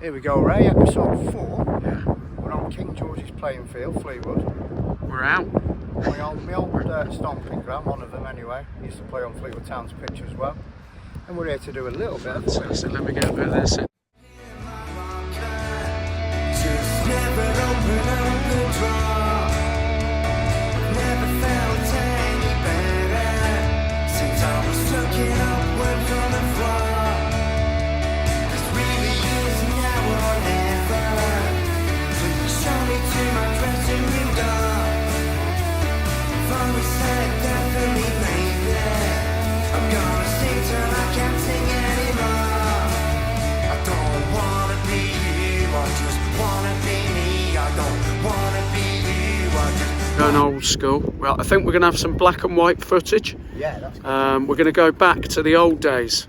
Here we go, Ray, episode 4. Yeah. We're on King George's playing field, Fleetwood. We're out. My old stomping ground, one of them anyway. Used to play on Fleetwood Town's pitch as well. And we're here to do a little bit of so let me get a bit of this in. Going old school. Well, I think we're going to have some black and white footage. Yeah, that's good. We're going to go back to the old days.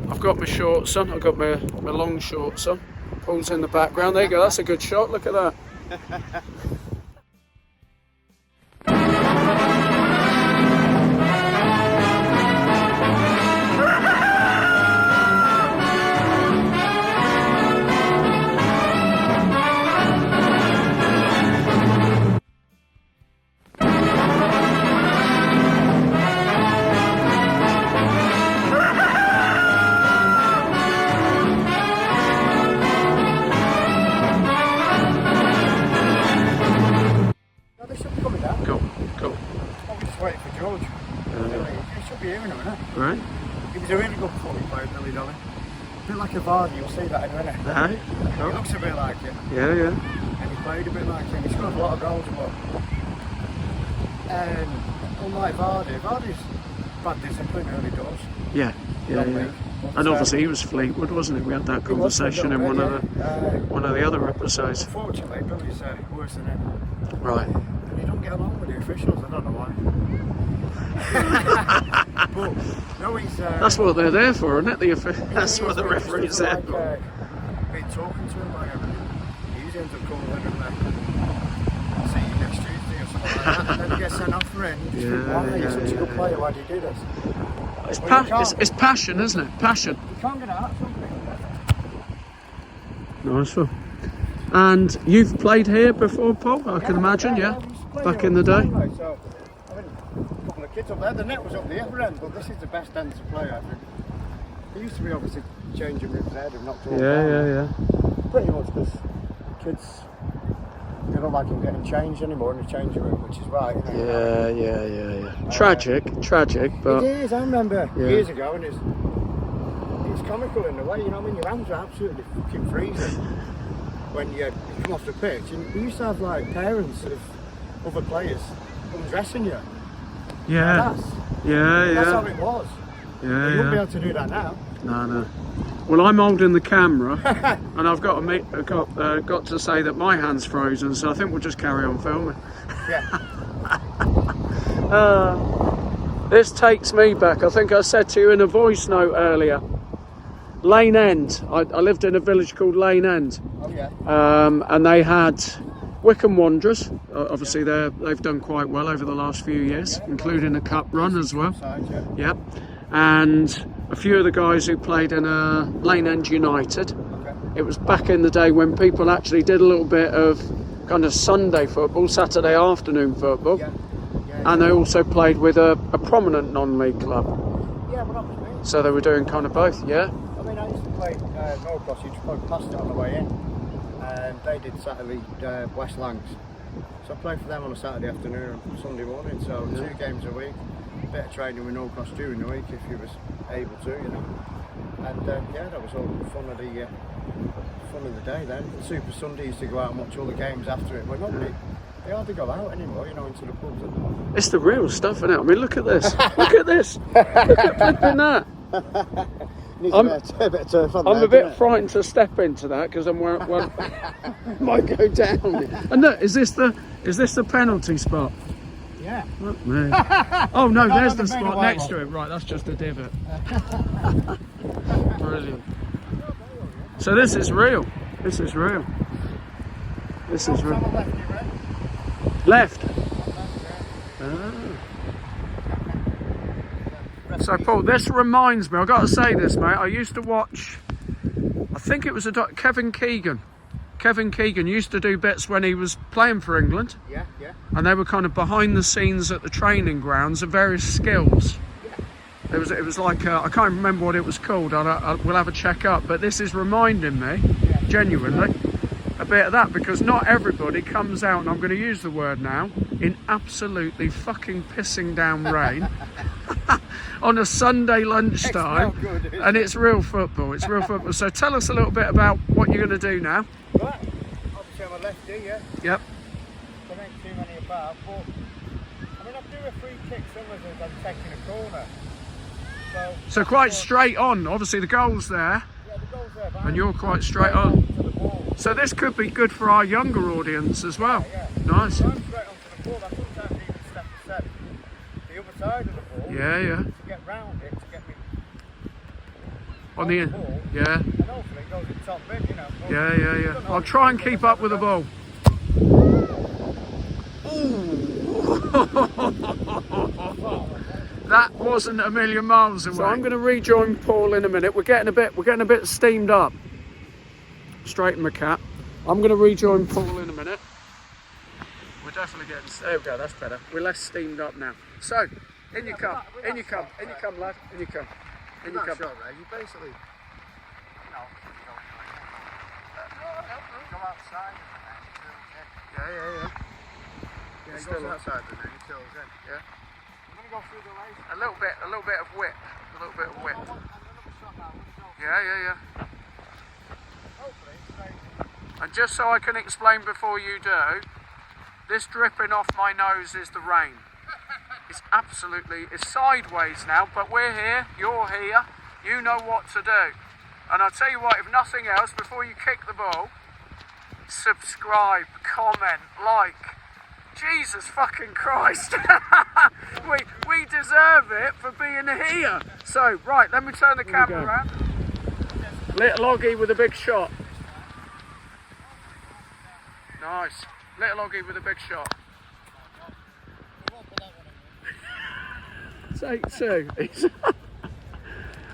I've got my shorts on. I've got my long shorts on. Paul's in the background. There you go. That's a good shot. Look at that. Right. He was a really good footy player, Billy Dolly. A bit like a Vardy, you'll see that in a minute. Right. He looks a bit like him. Yeah, yeah. And he played a bit like him. He scored a lot of goals, but unlike Vardy, Vardy's bad discipline early doors. Yeah, yeah, yeah. And obviously he was Fleetwood, wasn't he? We had that conversation in one of the other episodes. Unfortunately, Billy's worse than him. Right. And he don't get along with the officials, I don't know why. But no, he's that's what they're there for, isn't it? That's what the referee's there for. Been talking to him by everything. He usually ends up calling him I'll see you next Tuesday or something like that. And then he gets sent off for it. Why? He's such a good player, why do you do this? It's passion, isn't it? Passion. You can't get out of something. Nice one. And you've played here before, Paul? I can imagine, yeah? Back in the day. So, I mean, a couple of kids up there. The net was up the upper end, but this is the best end to play, I think. There used to be obviously changing rooms there, they've knocked all down. Yeah. Pretty much because kids, they don't like them getting changed anymore in the changing room, which is right. Yeah. Tragic, but... It is, I remember years ago, and it's comical in a way, you know what I mean? Your hands are absolutely fucking freezing when you come off the pitch. And we used to have like parents of other players undressing you. Yeah. That's how it was. Yeah, you wouldn't be able to do that now. No. Well, I'm holding the camera, and I've got to say that my hand's frozen, so I think we'll just carry on filming. Yeah. This takes me back. I think I said to you in a voice note earlier. Lane End. I lived in a village called Lane End. Oh yeah. And they had Wycombe Wanderers. Obviously, they've done quite well over the last few years, including a cup run as well. Yep. And a few of the guys who played in Lane End United. Okay. It was back in the day when people actually did a little bit of kind of Sunday football, Saturday afternoon football. Yeah. And they also played with a prominent non-league club. Yeah, well, that was me. So they were doing kind of both, yeah? I mean, I used to play Norcross, you just passed it on the way in. And they did Saturday West Lancs. So I played for them on a Saturday afternoon and Sunday morning, so 2 games a week. A bit of training with Norcross during the week if you was able to, you know. And that was all fun of the day then. The Super Sunday used to go out and watch all the games after it. Well, They hardly go out anymore, you know, into the pubs at the moment. It's the real stuff, isn't it? I mean, look at this. Look at this. Look at flipping that. Needs a bit of turf on I'm there, a bit doesn't it? frightened to step into that because I'm might go down. And look, is this the penalty spot? Yeah. Look, man. Oh no, there's the haven't made a spot white next one. to it. Right, that's just a divot. Brilliant. So this is real. This is real. This is real. Someone left you, Red. Left. Ah. So Paul, this reminds me, I've got to say this, mate, I used to watch, I think it was Kevin Keegan. Kevin Keegan used to do bits when he was playing for England, Yeah, yeah. and they were kind of behind the scenes at the training grounds of various skills. It was like, I can't remember what it was called, we'll have a check up, but this is reminding me, genuinely, a bit of that, because not everybody comes out, and I'm going to use the word now, in absolutely fucking pissing down rain on a Sunday lunchtime, and it's real football. It's real football. So tell us a little bit about what you're going to do now. Right. Obviously I'm a lefty, yeah. Yep. There ain't too many about, but I mean I do a free kick somewhere as I'm taking a corner. So quite straight on. Obviously the goal's there, Yeah, the goal's there, but and you're quite straight on. to the ball. So this could be good for our younger audience as well. Yeah. Nice. So I'm straight onto the ball. I sometimes even step the other side of the ball. Yeah, yeah. To get round it, to get me On the ball. yeah. And hopefully it goes in top bin, you know. But Yeah, yeah, yeah. I'll try and keep up with the ball. That wasn't a million miles away. So I'm going to rejoin Paul in a minute. We're getting a bit steamed up. Straighten my cap. I'm going to rejoin Paul in a minute. We're definitely getting. There we go. That's better. We're less steamed up now. So in you come. In you come. In you come, lad. In you come. In you come. Sure, right? You basically, go outside and it fills in. Yeah, yeah, yeah. Yeah, he goes outside and then he fills in. Yeah. I'm going to go through the race. A little bit of whip. A little bit of whip. And another shot now. Yeah, yeah, yeah. Hopefully it's straight. And just so I can explain before you do, this dripping off my nose is the rain. It's sideways now, but we're here, you're here, you know what to do. And I'll tell you what, if nothing else, before you kick the ball, subscribe, comment, like. Jesus fucking Christ. we deserve it for being here. So, right, let me turn the camera around. Little Oggy with a big shot. Nice. Little Oggy with a big shot. Take two.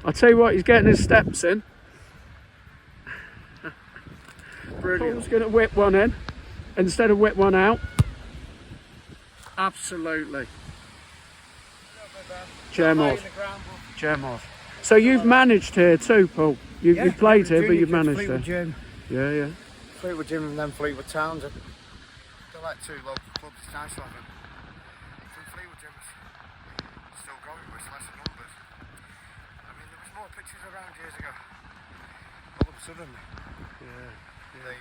I'll tell you what, he's getting his steps in. Brilliant. Paul's going to whip one in instead of whip one out. Absolutely. Gem off. Gem off. So you've managed here too, Paul. You've played here, but you've managed here. Jim. Yeah, yeah. Fleetwood Jim and then Fleetwood Towns. They're like two local clubs. It's nice to have them. From Fleetwood Jim is still going with lesser numbers. I mean, there was more pitches around years ago. All of a sudden, the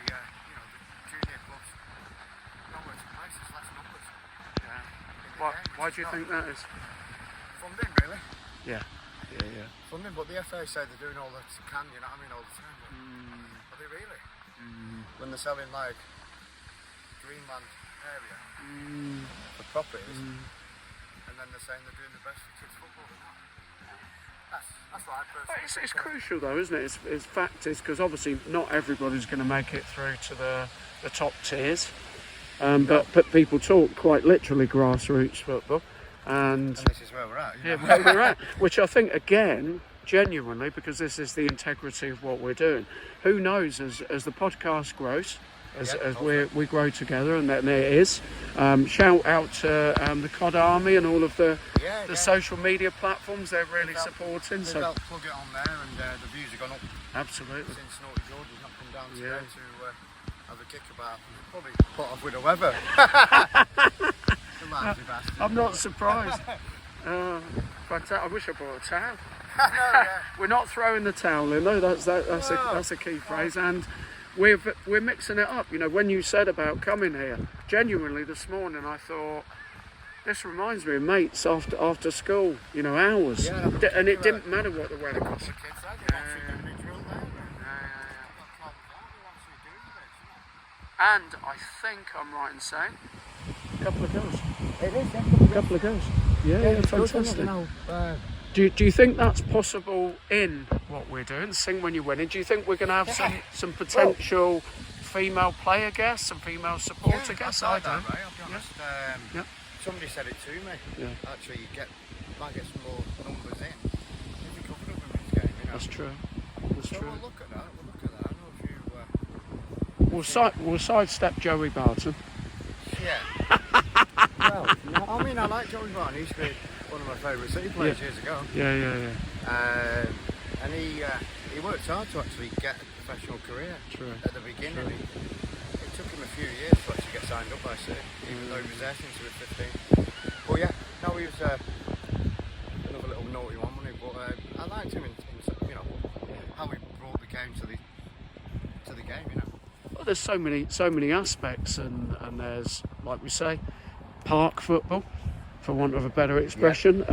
junior clubs, nowhere to place, it's less numbers. Yeah. Why do you think that is? Funding, really. Yeah. Yeah, yeah. Funding, but the FA say they're doing all that they can, you know what I mean, all the time. But are they really? When they're selling like Greenland area for properties, and then they're saying they're doing the best for kids football. That's what I personally But it's crucial though, isn't it? It's fact is because obviously not everybody's going to make it through to the top tiers, but people talk quite literally grassroots football, and this is where we're at. You know? where we're at, which I think again, genuinely, because this is the integrity of what we're doing. Who knows as the podcast grows, as we grow together, and there it is. Shout out to the COD Army and all of the social media platforms. They're really supporting. So helped plug it on there, and the views have gone up. Absolutely. Since Naughty George's not come down today to have a kick about. Probably put off with the weather. I'm not surprised. But I wish I brought a towel. No, We're not throwing the towel in though. That's a key phrase. And we're mixing it up. You know, when you said about coming here, genuinely this morning I thought, this reminds me of mates after school, you know, hours. Yeah, And it didn't matter what the weather was. And I think I'm right in saying, a couple of girls. It is, yeah. A couple of girls. Yeah, fantastic. Do you think that's possible in what we're doing, Sing When You're Winning? Do you think we're going to have some potential female player guests, some female supporter guests? I don't. I'll be honest. Somebody said it to me. Yeah. Actually, might get some more numbers in if you cover the women's game. You know? That's true. That's true. We'll look at that. I know if you. We'll sidestep Joey Barton. Yeah. Well, I mean, I like Joey Barton. He used to be one of my favourite City players years ago. Yeah. And he worked hard to actually get a professional career. True. At the beginning. It took him a few years to actually get signed up by City, even though he was there since he was 15. But yeah, no, he was another little naughty one, wasn't he? But I liked him in you know, how he brought the game to the game, you know. Well, there's so many aspects, and there's, like we say, park football, for want of a better expression.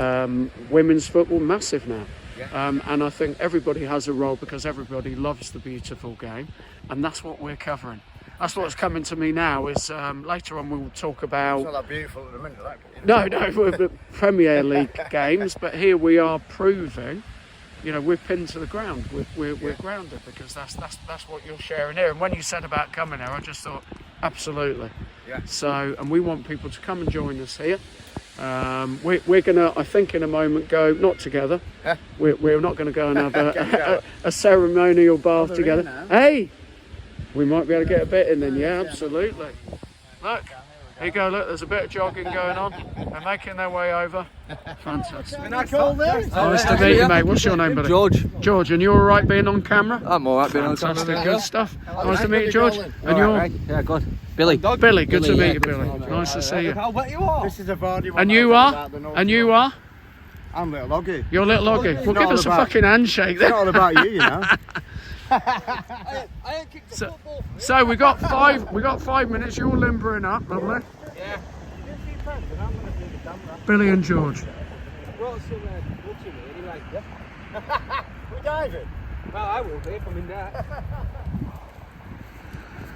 Women's football, massive now. Yeah. And I think everybody has a role because everybody loves the beautiful game, and that's what we're covering. That's what's coming to me now. Is later on we'll talk about. It's not that beautiful at the minute, like. No, we're Premier League games, but here we are proving, you know, we're pinned to the ground. We're grounded because that's what you're sharing here. And when you said about coming here, I just thought, absolutely. Yeah. So, and we want people to come and join us here. We're gonna, I think, in a moment go not together. Huh? We're not going to go and have a ceremonial bath together. Hey, we might be able to get a bit in then. Yeah, absolutely. Look, here you go. Look, there's a bit of jogging going on. They're making their way over. Fantastic. Nice to meet you, mate. What's your name, buddy? George, and you all right being on camera? I'm all right being on camera. Fantastic, good stuff. Nice to meet you, George. And you're? Right. Yeah, good. Billy. Billy, good to meet you, Billy. Nice to see you. How wet you are. This is a Vardy one. And you are? And you are? I'm little Oggy. You're little Oggy. Well, give us a fucking handshake then. It's not all about you, you know. I ain't kicked the football. So we got 5 minutes. You're limbering up, lovely. Yeah. Billy and George. Brought some watching me anyway. Yeah. We're diving. Well, I will be if I'm in there.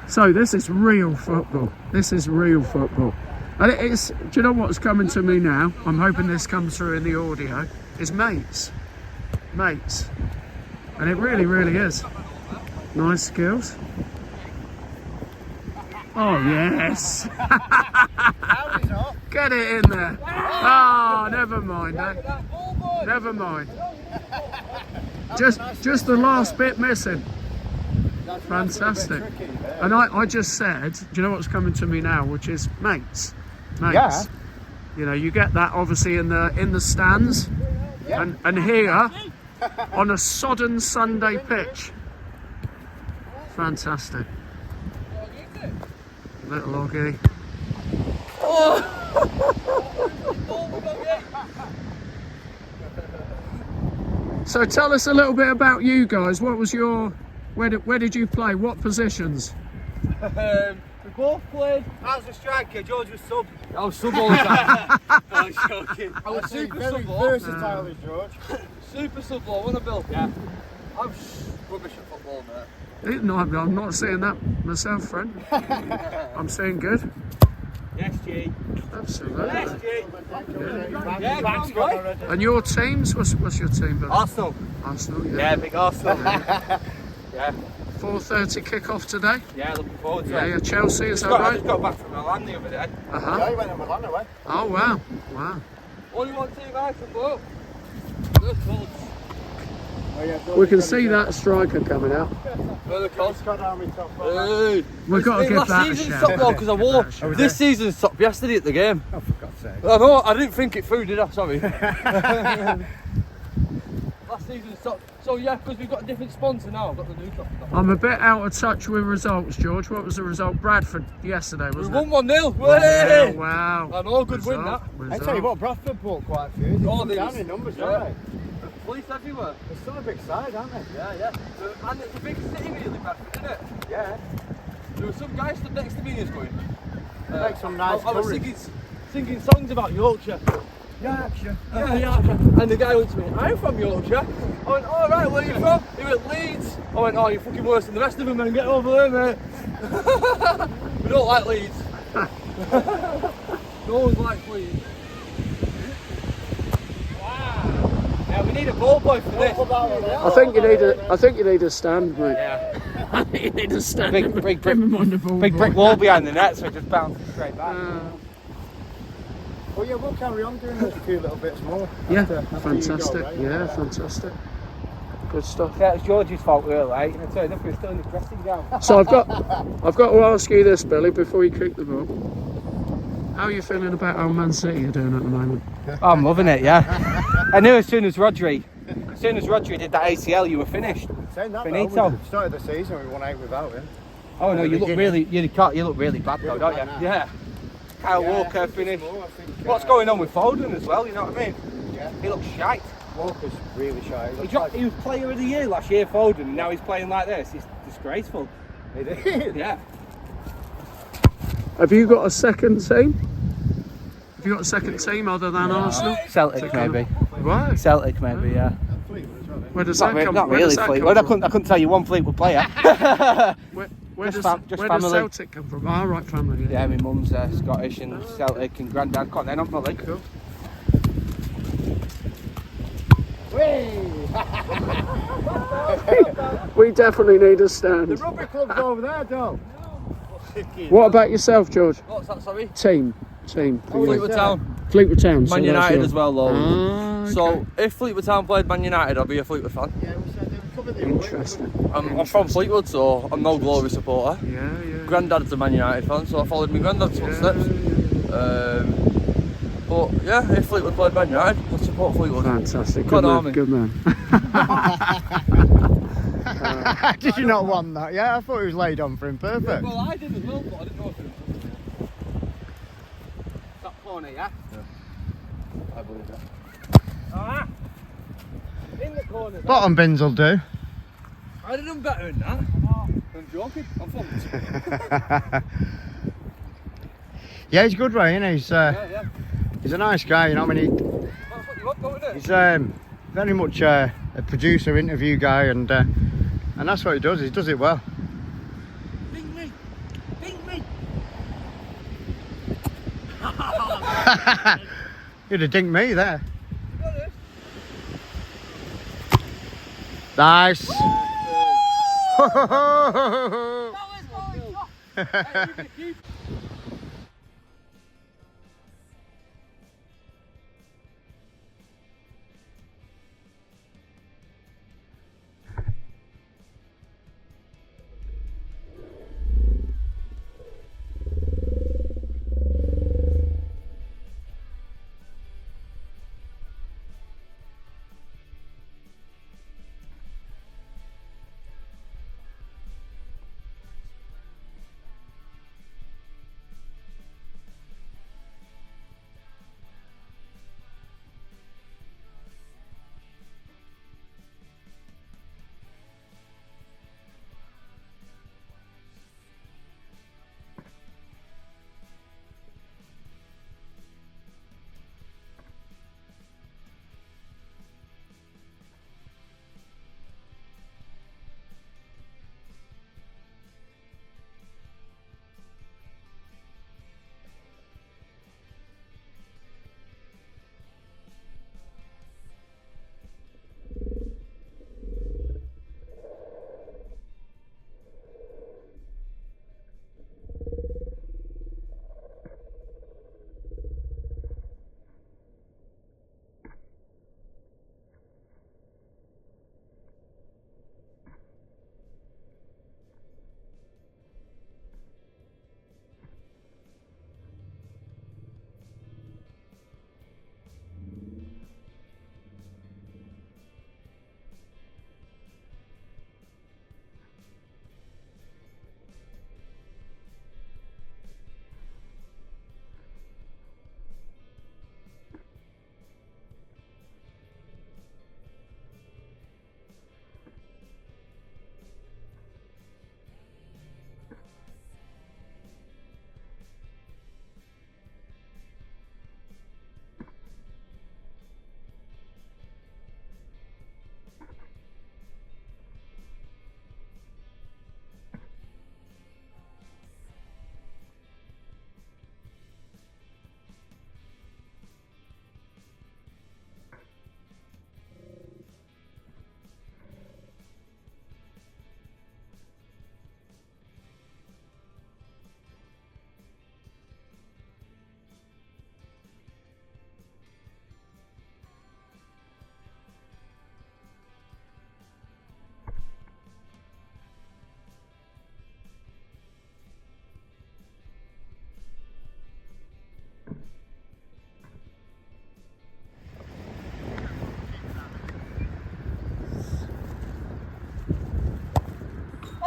So this is real football. This is real football. And it's, do you know what's coming to me now? I'm hoping this comes through in the audio. Is mates. Mates. And it really, really is. Nice skills. Oh, yes. Get it in there. Oh, never mind. Never mind. Just the last bit missing. Fantastic. And I just said, do you know what's coming to me now? Which is mates. Mates. Yeah. You know, you get that obviously in the stands. Yeah. And here on a sodden Sunday pitch. Fantastic. Little Oggy. So tell us a little bit about you guys. What was your, where did you play? What positions? We both played. I was a striker, George was sub. I was sub all the time. I was joking. I was super Very sub. versatile is George. Super sub, wasn't I, Bill? Yeah. I'm rubbish at football, mate. No, I'm not saying that myself, friend. I'm saying good. Yes, G. Absolutely. Yes, G. Yeah, back's good. And your teams? What's your team, Bill? Arsenal. Arsenal, yeah. Yeah, big Arsenal. Yeah. 4:30 kick-off today. Yeah, looking forward to it. Yeah, Chelsea, is that I right? just got back from Milan the other day. Uh-huh. he went to Milan away. Oh, wow. Wow. Only one team I can go. Good coach. We can see that striker coming out. Where the coach? Hey. We've got to give last that a season's shout. top though, because I wore this season's top yesterday at the game. Oh, for God's sake. I know, I didn't think it through, did I? Sorry. Last season's top. So yeah, because we've got a different sponsor now. I've got the new top. I'm a bit out of touch with results, George. What was the result? Bradford yesterday, We wasn't won it? 1-0. Oh, wow. I know, good win that. I tell you what, Bradford bought quite a few. They Oh, come they down was- in numbers, yeah. don't they? police everywhere. They're still a big side, aren't they? Yeah. And it's a big city really, Bradford, isn't it? Yeah. There was some guy stood next to me and he was going, Make some nice I was curry. singing songs about Yorkshire. Yorkshire. Yeah. And the guy went to me, I'm from Yorkshire. I went, all right, where are you from? He went, Leeds. I went, oh, you're fucking worse than the rest of them, man. Get over there, mate. We don't like Leeds. No one likes Leeds. Wow. Yeah, we need a ball boy for this. I think you need a stand, mate. Yeah. I think you need a stand. Big Big brick wall behind the net, so it just bounces straight back. Well, yeah, we'll carry on doing those few little bits more. Yeah, after fantastic. you go, right? Yeah, fantastic. Good stuff. Yeah, it's George's fault really, eh? I tell you, we're still in the dressing gown. So I've got to ask you this, Billy, before you kick the ball. How are you feeling about how Man City are doing at the moment? I'm loving it, yeah. I knew as soon as Rodri did that ACL, you were finished. Saying that, Finito. though, we started the season, we won 8 without him. Oh no, At the you look beginning. you look really bad though, don't you? bad now. Yeah. Kyle Yeah, Walker I think finished. it's more, I think, What's going on with Foden as well? You know what I mean? Yeah. He looks shite. Walker's really shy. He was Player of the Year last year, Foden, and now he's playing like this. It's disgraceful. It is. Yeah. Have you got a second team? Have you got a second team other than Arsenal? Celtic maybe. Right. Celtic maybe, yeah. Where does that come? Not Where really does that come Fleetwood. from? I couldn't tell you one Fleetwood player. Where Just does family. Celtic come from? Ah, right, family. Yeah, my mum's Scottish and Celtic and granddad continentally. Cool. We definitely need a The stand. rugby club's over there, Dom. What about yourself, George? What's that, sorry? Team. Fleetwood Town. Fleetwood Town. so Man that's United your- as well, though. Ah, okay. So if Fleetwood Town played Man United, I'd be a Fleetwood fan. Yeah, we said they covered the Interesting. I'm from Fleetwood, so I'm no Glory supporter. Yeah. Granddad's a Man United fan, so I followed my granddad's footsteps. But yeah, if Fleetwood played Man United, I'd support Fleetwood. Fantastic. Good Good man. army. Good man. Did you not want that? Yeah, I thought it was laid on for him perfect. Well, I did as well, but I didn't know if it was. That corner, yeah? I believe that. Ah! In the corner. Bottom bins will do. I did them better than that. I'm joking. I'm from. Yeah, he's good, Ray, isn't he? Yeah. He's a nice guy, you know. I mean, That's what you want, don't it? he's very much a producer, interview guy, and that's what he does. He does it well. Bing me! You'd have dinked me there. You got this? Nice. That was my shot! Hey, you can keep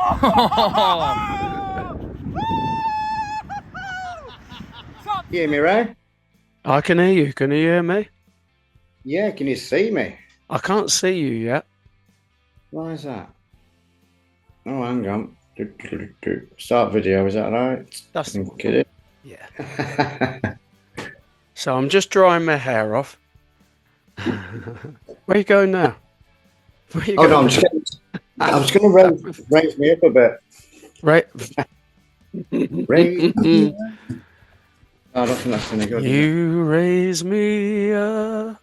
You hear me, Ray? I can hear you. Can you hear me? Yeah, can you see me? I can't see you yet. Why is that? Oh, hang on. Start video, is that right? That's the Get it? Yeah. So I'm just drying my hair off. Where you going now? Where you Oh, no, going I'm just going to raise me up a bit. Right. Raise me up. I don't think that's any good. You raise me up.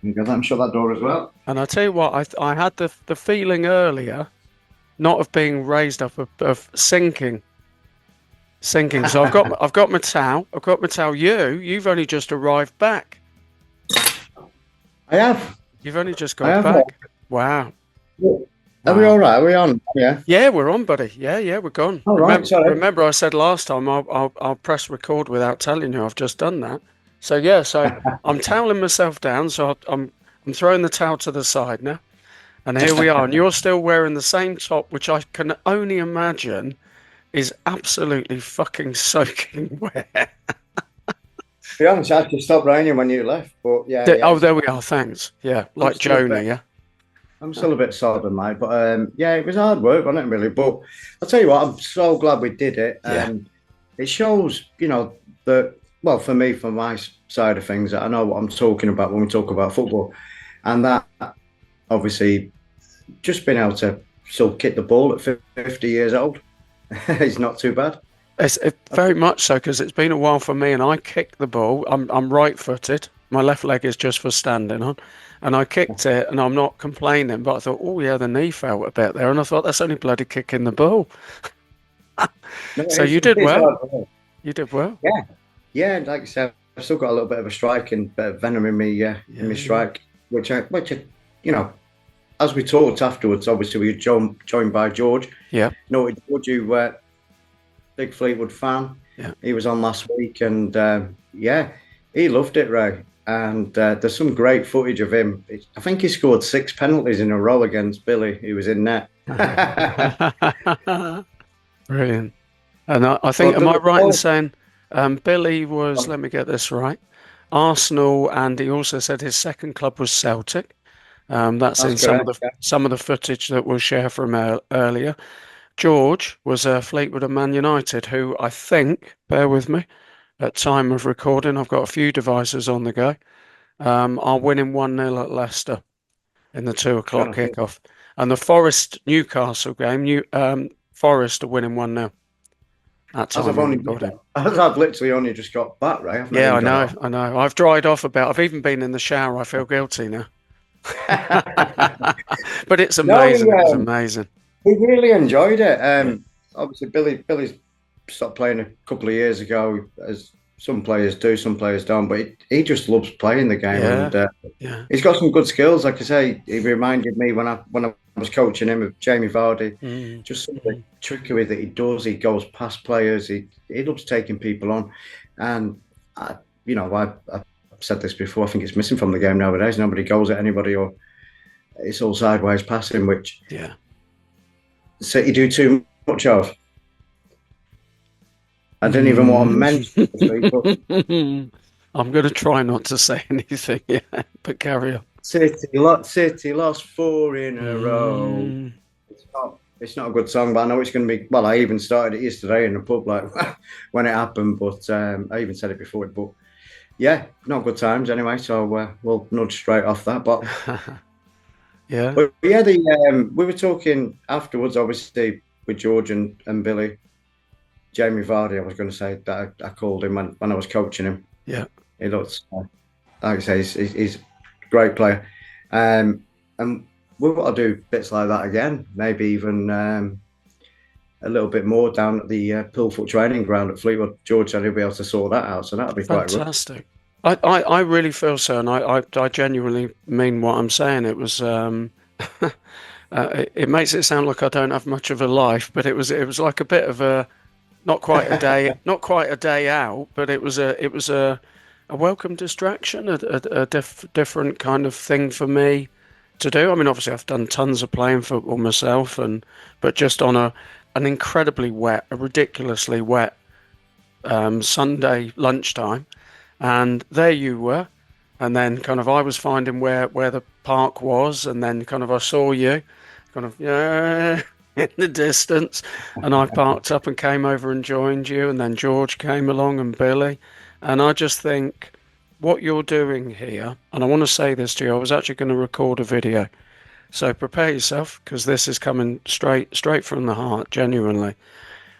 I'm shut that door as well. And I tell you what, I had the feeling earlier, not of being raised up, of sinking. Sinking. So I've got my towel. I've got my towel. You've only just arrived back. I have. You've only just got back. Wow. Are we all right? Are we on? Yeah. Yeah, we're on, buddy. Yeah, we're gone. All right, sorry. Remember, I said last time I'll press record without telling you. I've just done that. So yeah, I'm toweling myself down. So I'm throwing the towel to the side now, and here we are. And you're still wearing the same top, which I can only imagine is absolutely fucking soaking wet. To be honest, I actually stopped raining when you left, but yeah. Oh, there we are. Thanks. Yeah, like Jonah. Yeah. I'm still a bit sodden, mate, but yeah, it was hard work, wasn't it, really? But I'll tell you what, I'm so glad we did it. It shows, that, well, for me, from my side of things, that I know what I'm talking about when we talk about football. And that, obviously, just being able to still kick the ball at 50 years old is not too bad. It's very much so, because it's been a while for me, and I kick the ball. I'm right-footed. My left leg is just for standing on. And I kicked it, and I'm not complaining, but I thought, oh, yeah, the knee felt a bit there. And I thought, that's only bloody kicking the ball. So you did well. You did well. Yeah. Yeah, like I said, I've still got a little bit of a strike and bit of venom in me, in my strike, which I, as we talked afterwards, obviously we were joined by George. Yeah. Noted George, you big Fleetwood fan. Yeah. He was on last week, and he loved it, Ray. And there's some great footage of him. I think he scored 6 penalties in a row against Billy, who was in net. Brilliant. And I think, am I right in saying Billy was, let me get this right, Arsenal, and he also said his second club was Celtic. That's in some of the footage that we'll share from earlier. George was Fleetwood and Man United, who I think, bear with me, at time of recording, I've got a few devices on the go, are winning 1-0 at Leicester in the 2 o'clock kickoff. And the Forest Newcastle game, Forest are winning 1-0. That's I've literally only just got back, right? Yeah, I know. I've dried off a bit. I've even been in the shower. I feel guilty now. But it's amazing. It was amazing. We really enjoyed it. Obviously, Billy's stopped playing a couple of years ago, as some players do, some players don't. But he just loves playing the game, and he's got some good skills. Like I say, he reminded me when I was coaching him of Jamie Vardy. Just some of the trickery that he does. He goes past players. He loves taking people on, and I've said this before. I think it's missing from the game nowadays. Nobody goes at anybody, or it's all sideways passing, which City do too much of. I didn't even want to mention it, I'm going to try not to say anything yet, but carry on. City lost 4 in a row. It's not a good song, but I know it's going to be. Well, I even started it yesterday in the pub, like when it happened. But I even said it before. But yeah, not good times anyway. So we'll nudge straight off that. But yeah, but yeah, we were talking afterwards, obviously with George and Billy. Jamie Vardy, I was going to say that I called him when I was coaching him. Yeah, he looks, like I say, he's a great player. And we want to do bits like that again, maybe even a little bit more down at the Pillfoot training ground at Fleetwood. George said he'll be able to sort that out, so that'll be quite good. Fantastic. I really feel so, and I genuinely mean what I'm saying. It was it makes it sound like I don't have much of a life, but it was like a bit of a not quite a day out, but it was a welcome distraction, a different kind of thing for me. to do. I mean, obviously, I've done tons of playing football myself, but just on an incredibly wet, a ridiculously wet Sunday lunchtime, and there you were, and then kind of I was finding where the park was, and then kind of I saw you, kind of in the distance, and I parked up and came over and joined you, and then George came along and Billy, and I just think what you're doing here, and I want to say this to you, I was actually going to record a video, so prepare yourself because this is coming straight from the heart, genuinely.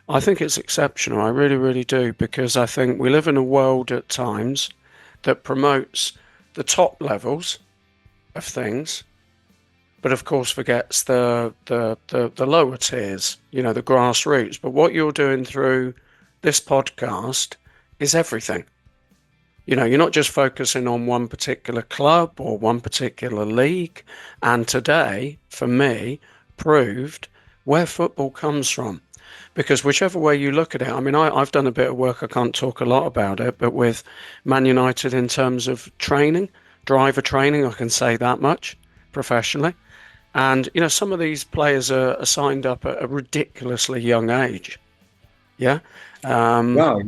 I think it's exceptional. I really, really do, because I think we live in a world at times that promotes the top levels of things, but of course forgets the lower tiers, you know, the grassroots. But what you're doing through this podcast is everything. You know, you're not just focusing on one particular club or one particular league. And today, for me, proved where football comes from. Because whichever way you look at it, I mean, I've done a bit of work, I can't talk a lot about it, but with Man United in terms of training, driver training, I can say that much professionally. And, you know, some of these players are signed up at a ridiculously young age. Yeah. Wow.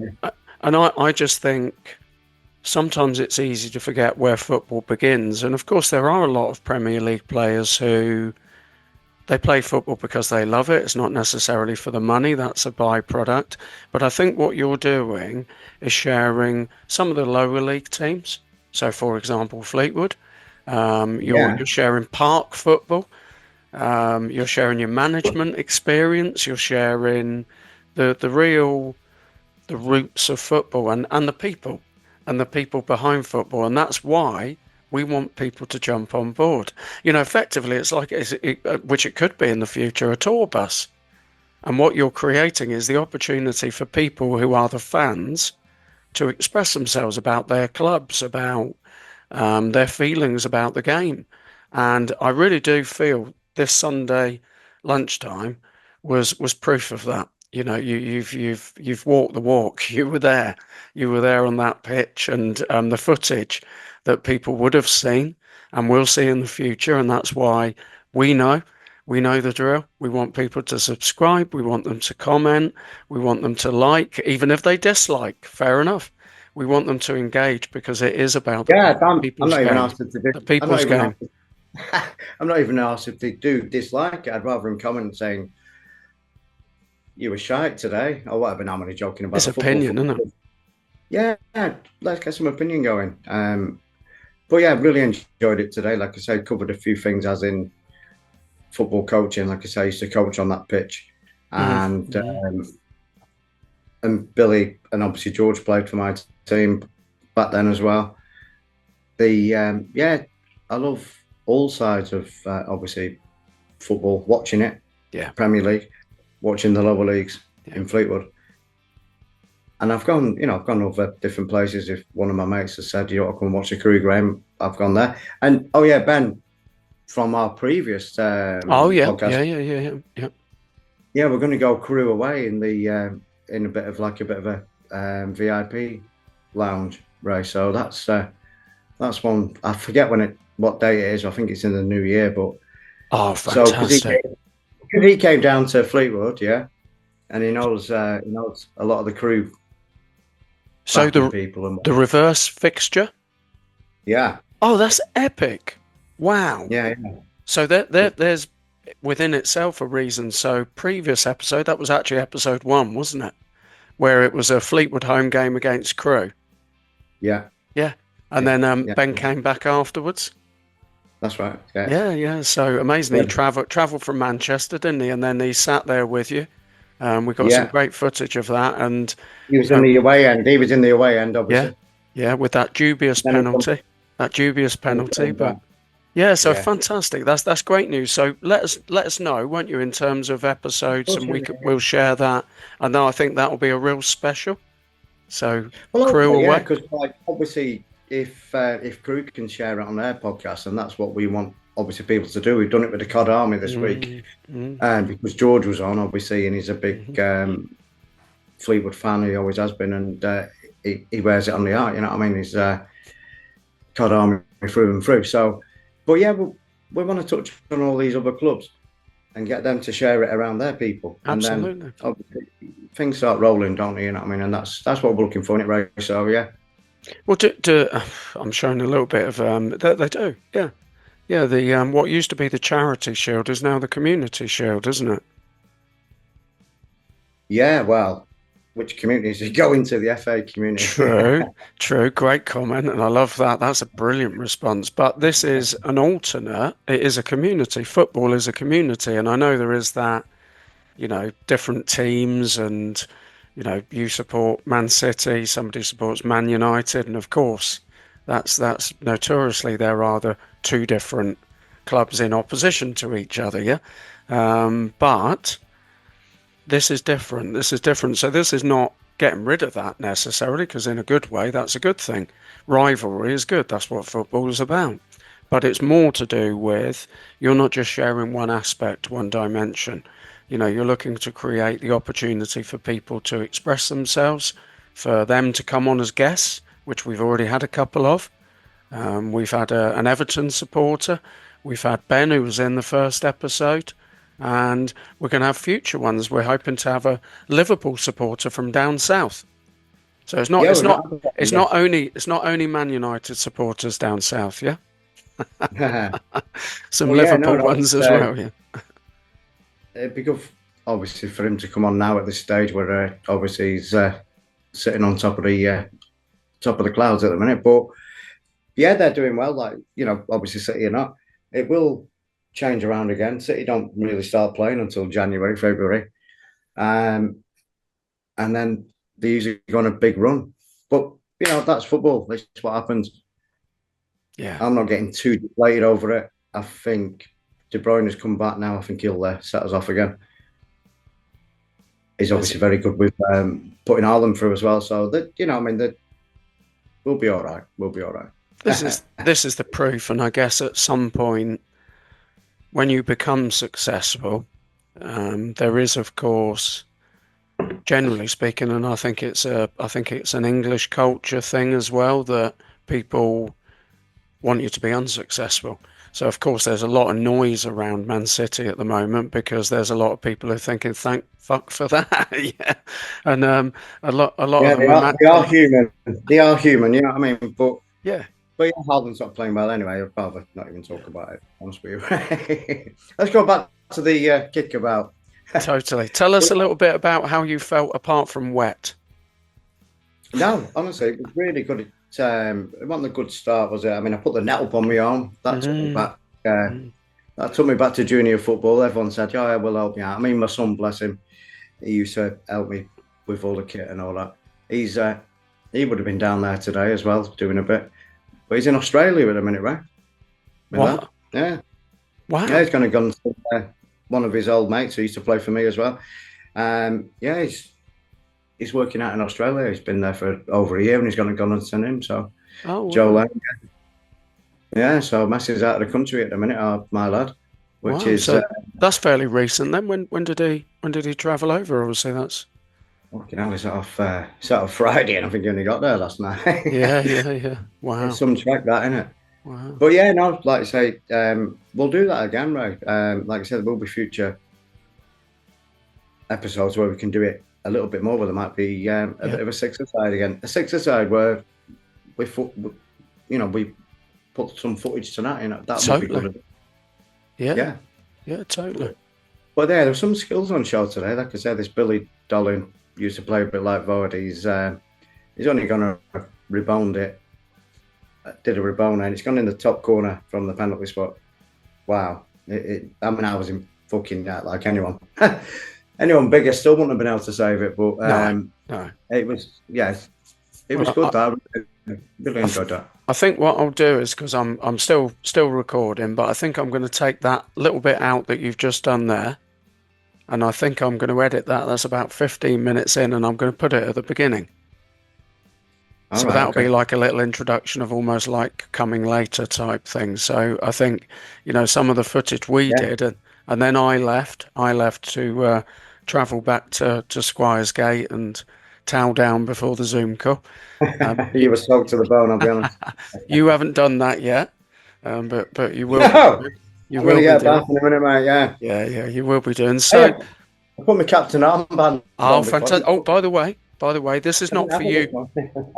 And I just think sometimes it's easy to forget where football begins. And of course, there are a lot of Premier League players who they play football because they love it. It's not necessarily for the money. That's a byproduct. But I think what you're doing is sharing some of the lower league teams. So, for example, Fleetwood. You're sharing park football. You're sharing your management experience. You're sharing the roots of football and the people behind football. And that's why we want people to jump on board. You know, effectively, it's like, which it could be in the future, a tour bus. And what you're creating is the opportunity for people who are the fans to express themselves about their clubs, about their feelings about the game. And I really do feel this Sunday lunchtime was proof of that. You know, you've walked the walk. You were there on that pitch, and the footage that people would have seen and will see in the future. And that's why we know the drill. We want people to subscribe. We want them to comment. We want them to like, even if they dislike. Fair enough. We want them to engage because it is about people's game. I'm not even asked if they do dislike it. I'd rather them comment saying, "You were shite today," or whatever. Now I'm only joking about it's opinion, isn't it? Yeah, let's get some opinion going. But yeah, really enjoyed it today. Like I say, covered a few things as in football coaching. Like I say, I used to coach on that pitch, and Billy and obviously George played for my team back then as well. I love all sides of obviously football. Watching it, Premier League, watching the lower leagues in Fleetwood. And I've gone over different places. If one of my mates has said, "You ought to come and watch the Crew Graham," I've gone there. And Ben, from our previous podcast. Yeah, we're going to go Crew away in the in a bit of a VIP lounge, Ray. So that's one. I forget what day it is. I think it's in the new year. But fantastic! So he came down to Fleetwood, and he knows a lot of the Crew. So the reverse fixture. Yeah. Oh, that's epic! Wow. Yeah. So there's within itself a reason. So previous episode, that was actually episode 1, wasn't it? Where it was a Fleetwood home game against Crew. Yeah. Yeah. And then Ben came back afterwards. That's right. Yeah. So amazing. He travelled from Manchester, didn't he? And then he sat there with you. We got some great footage of that. And he was in the away end. He was in the away end, obviously. Yeah, with that dubious penalty. But so fantastic. That's great news. So let us know, won't you, in terms of episodes, and we'll share that. I know I think that will be a real special. So Crew away, because obviously if Crew can share it on their podcast, and that's what we want obviously people to do. We've done it with the COD Army this week, and because George was on, obviously, and he's a big Fleetwood fan. He always has been, and he wears it on the heart. You know what I mean? He's COD Army through and through. So, but yeah, we want to touch on all these other clubs and get them to share it around their people, and then Absolutely. obviously things start rolling, don't they? You know what I mean? And that's what we're looking for in it, right? So yeah, Well, I'm showing a little bit of they do. Yeah. Yeah, the what used to be the Charity Shield is now the Community Shield, isn't it? yeah. Well, which communities you go into the FA community? True, true. Great comment, and I love that. That's a brilliant response. But this is an alternate. It is a community. Football is a community, and I know there is that, different teams, and you support Man City, somebody supports Man United, and of course, that's notoriously there are the two different clubs in opposition to each other. Yeah, but this is different. This is different. So this is not getting rid of that necessarily, because in a good way, that's a good thing. Rivalry is good. That's what football is about. But it's more to do with you're not just sharing one aspect, one dimension. You're looking to create the opportunity for people to express themselves, for them to come on as guests, which we've already had a couple of. We've had an Everton supporter. We've had Ben, who was in the first episode. And we're going to have future ones. We're hoping to have a Liverpool supporter from down south. So it's not only Man United supporters down south, yeah. Some Well, yeah, Liverpool ones as well, yeah. It'd be good, obviously, for him to come on now at this stage where obviously he's sitting on top of the clouds at the minute. But yeah, they're doing well. Like obviously City are not. It will change around again. City don't really start playing until January, February, and then they usually go on a big run. But that's football. That's what happens. Yeah, I'm not getting too deflated over it. I think De Bruyne has come back now. I think he'll set us off again. He's obviously very good with putting Haaland through as well. So that we'll be all right. We'll be all right. This is the proof, and I guess at some point, when you become successful, there is, of course, generally speaking, and I think it's an English culture thing as well, that people want you to be unsuccessful. So, of course, there's a lot of noise around Man City at the moment because there's a lot of people who are thinking, "Thank fuck for that." Yeah, and a lot of them they are human. They are human. You know what I mean? But yeah. But yeah, Haaland's not playing well anyway. I'd rather not even talk about it, honestly. Let's go back to the kick about. Totally. Tell us a little bit about how you felt apart from wet. No, honestly, it was really good. It wasn't a good start, was it? I mean, I put the net up on my arm. That took me back. That took me back to junior football. Everyone said, "Yeah, we'll help you out." I mean, my son, bless him, he used to help me with all the kit and all that. He would have been down there today as well, doing a bit. But he's in Australia at the minute, right? What? Yeah. Wow. Yeah, he's going to go and see one of his old mates who used to play for me as well. Yeah, he's working out in Australia. He's been there for over a year, and he's going to go and send him. So, Joe Lane. Yeah, so Messi's out of the country at the minute, my lad. Which is so that's fairly recent. Then when did he travel over? Obviously, that's. Fucking hell, it's off Friday, and I think he only got there last night. Yeah. Wow. It's some track that, isn't it? Wow. But yeah, no, like I say, we'll do that again, Ray. Like I said, there will be future episodes where we can do it a little bit more, where there might be a bit of a six-a-side again. A six-a-side where we put some footage tonight, that would be good. Yeah, totally. But yeah, there's some skills on show today. Like I said, this Billy Dolan used to play a bit like Vard. He's only going to rebound it. Did a rebound, and it's gone in the top corner from the penalty spot. Wow. I mean, I was in fucking that like anyone. Anyone bigger still wouldn't have been able to save it, but no. It was good. I really enjoyed that. I think what I'll do is, because I'm still recording, but I think I'm going to take that little bit out that you've just done there, and I think I'm going to edit that. That's about 15 minutes in, and I'm going to put it at the beginning. So that'll be like a little introduction of almost like coming later type thing. So I think, some of the footage we did, and then I left to travel back to Squires Gate and towel down before the Zoom call. You were soaked to the bone, I'll be honest. You haven't done that yet, but you will. No. You I'm will going to be get a doing. bath in a minute, mate, yeah. Yeah, you will be doing. Hey, So, I put my captain armband oh, on before. fantastic. Oh, by the way, this is I didn't not for have you. this one.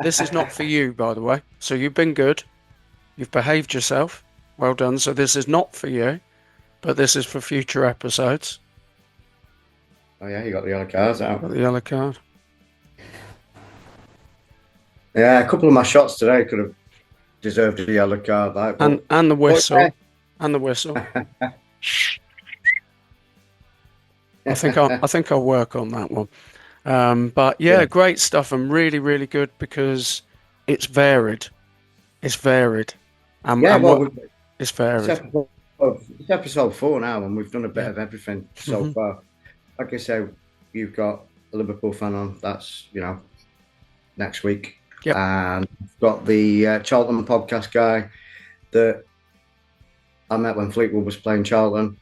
This is not for you, by the way. So you've been good. You've behaved yourself. Well done. So this is not for you, but this is for future episodes. Oh, yeah, you got the yellow cards out. Got the yellow card. Yeah, a couple of my shots today could have deserved a yellow card. Like, And the whistle. yeah. And the whistle. I think I'll work on that one. But yeah, great stuff and really, really good because it's varied. It's varied. Yeah, well, it's varied. It's episode 4 now, and we've done a bit of everything so far. Like I said, you've got a Liverpool fan on. That's next week. Yep. And I've got the Charlton podcast guy that I met when Fleetwood was playing Charlton,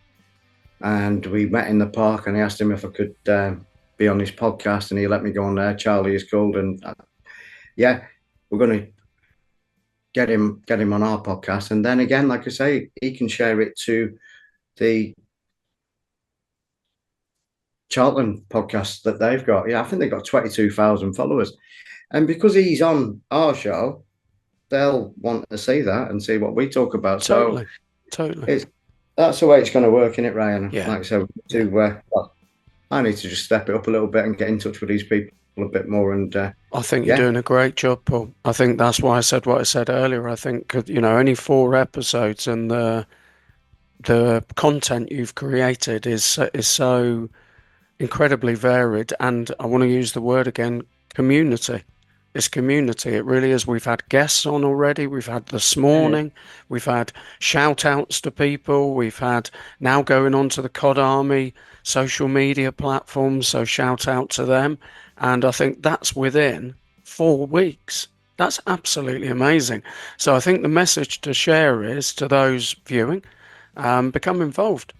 and we met in the park. And I asked him if I could be on his podcast, and he let me go on there. Charlie is called, and yeah, we're going to get him on our podcast, and then again, like I say, he can share it to the Charlton podcast that they've got. Yeah, I think they've got 22,000 followers, and because he's on our show, they'll want to see that and see what we talk about. Totally. That's the way it's going to work, isn't it, Ryan? Yeah. Like I said, I need to just step it up a little bit and get in touch with these people a bit more. And I think you're doing a great job, Paul. I think that's why I said what I said earlier. I think only 4 episodes, and the content you've created is so incredibly varied. And I want to use the word again, community. It's community. It really is. We've had guests on already. We've had this morning. We've had shout outs to people. We've had now going on to the COD Army social media platforms. So shout out to them. And I think that's within 4 weeks. That's absolutely amazing. So I think the message to share is to those viewing, become involved.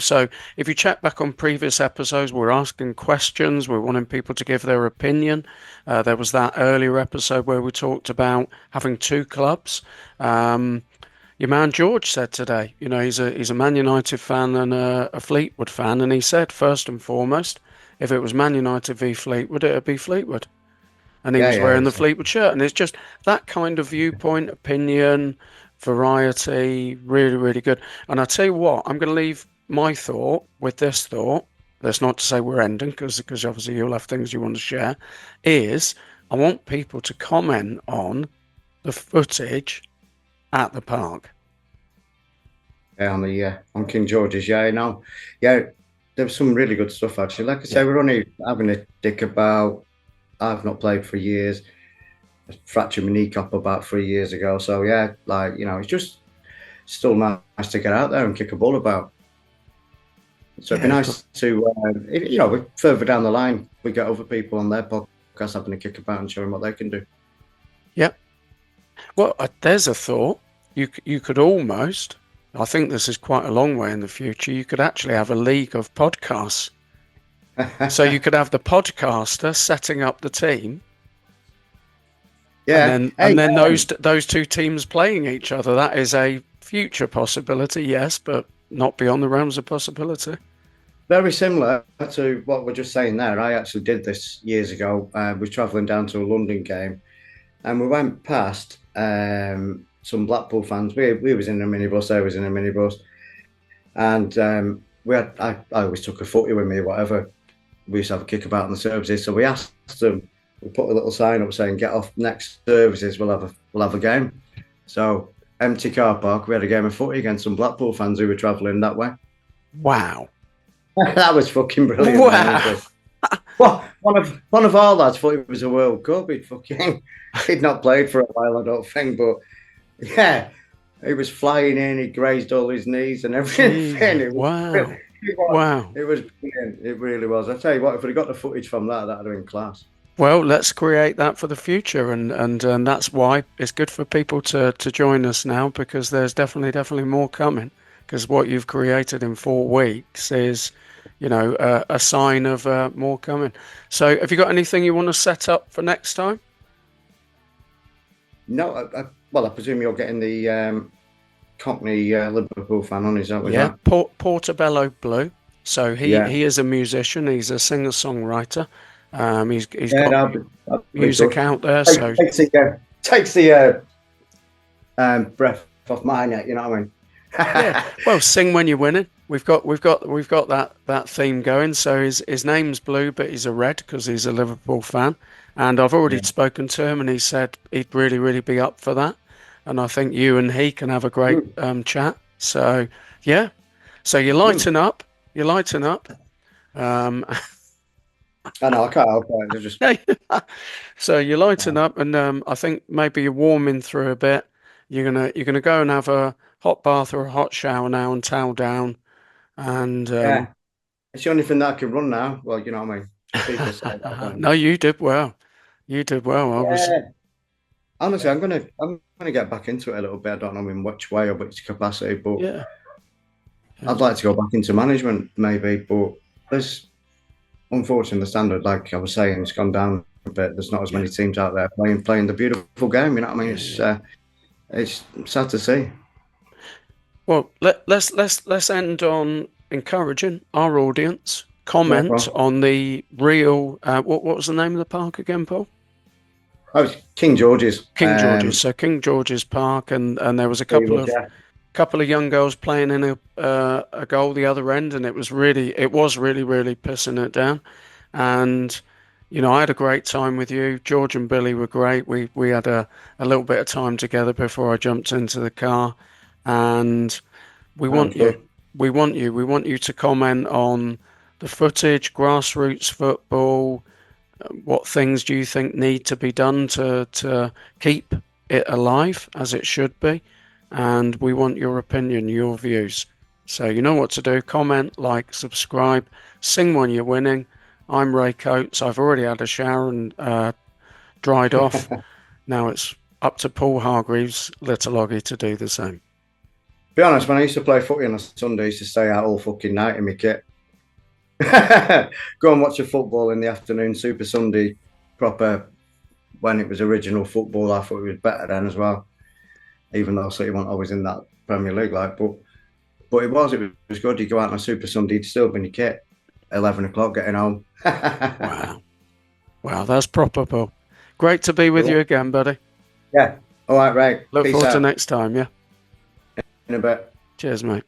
So if you check back on previous episodes, we're asking questions. We're wanting people to give their opinion. There was that earlier episode where we talked about having 2 clubs. Your man George said today, he's a Man United fan and a Fleetwood fan, and he said first and foremost, if it was Man United v Fleetwood, it would be Fleetwood. And he was wearing the Fleetwood shirt. And it's just that kind of viewpoint, opinion, variety, really, really good. And I'll tell you what, I'm going to leave my thought with this thought. That's not to say we're ending, because obviously you'll have things you want to share, is I want people to comment on the footage at the park. Yeah, on King George's, there's some really good stuff, actually. Like I say, we're only having a dick about, I've not played for years. I fractured my kneecap about 3 years ago. So, yeah, it's just still nice to get out there and kick a ball about. So it'd be nice to, further down the line, we get other people on their podcast having a kick about and showing what they can do. Yep. Well, there's a thought. You could almost, I think this is quite a long way in the future, you could actually have a league of podcasts. So you could have the podcaster setting up the team. Yeah. And then those 2 teams playing each other. That is a future possibility, yes, but not beyond the realms of possibility. Very similar to what we're just saying there. I actually did this years ago. We were travelling down to a London game, and we went past some Blackpool fans. We was in a minibus, I was in a minibus, and I always took a footy with me or whatever. We used to have a kickabout in the services, so we asked them. We put a little sign up saying, "Get off next services. We'll have a game." So empty car park. We had a game of footy against some Blackpool fans who were travelling that way. Wow, that was fucking brilliant. Wow. Well, one of our lads thought it was a World Cup. He'd not played for a while, I don't think, but yeah, he was flying in. He grazed all his knees and everything. Wow. It was brilliant. It really was. I tell you what, if we'd got the footage from that'd have been class. Well, let's create that for the future, and that's why it's good for people to join us now, because there's definitely more coming. Because what you've created in 4 weeks is, a sign of more coming. So, have you got anything you want to set up for next time? No, I presume you're getting the Cockney Liverpool fan on his, that was Yeah, that. Portobello Blue. So Yeah. he is a musician. He's a singer-songwriter. He's Yeah, got that'd be music good. out there. So Takes the breath off my neck, you know what I mean? yeah, well, sing when you're winning. We've got that theme going. So his name's Blue, but he's a red because he's a Liverpool fan. And I've already Yeah. spoken to him, and he said he'd really be up for that. And I think you and he can have a great Mm. chat. So yeah, so you Mm. lighten up. You lighten up. Um, I know, I can't help it. They're just, so you lighten up, and I think maybe you're warming through a bit. You're gonna go and have a hot bath or a hot shower now and towel down, and yeah. It's the only thing that I can run now. Well, you know what I mean? People say that, don't no, you did well. You did well. they? I was, Yeah. Honestly, I'm gonna get back into it a little bit. I don't know in which way or which capacity, but yeah, yeah, I'd like to go back into management maybe. But there's unfortunately the standard, like I was saying, it's gone down a bit. There's not as yeah, many teams out there playing the beautiful game. You know what I mean? yeah, yeah. It's sad to see. Well, let's end on encouraging our audience. Yeah, Comment well, on the real. What was the name of the park again, Paul? I was King George's. King George's. So King George's Park, and there was a Yeah. couple of young girls playing in a goal the other end, and it was really pissing it down. And I had a great time with you. George and Billy were great. We had a little bit of time together before I jumped into the car, and we That want was you. good. We want you to comment on the footage, grassroots football. What things do you think need to be done to keep it alive as it should be? And we want your opinion, your views. So you know what to do. Comment, like, subscribe, sing when you're winning. I'm Ray Coates. I've already had a shower and dried off. Now it's up to Paul Hargreaves, little Oggy, to do the same. Be honest, when I used to play footy on a Sunday, I used to stay out all fucking night in my kit. Go and watch a football in the afternoon, Super Sunday, proper. When it was original football, I thought it was better then as well. Even though City weren't always in that Premier League, but it was good. You go out on a Super Sunday, you'd still be in your kit, 11 o'clock, getting home. Wow, that's proper, Paul. Great to be with you again, buddy. Yeah. All right, Ray. Look Peace forward to out. next time, yeah? In a bit. Cheers, mate.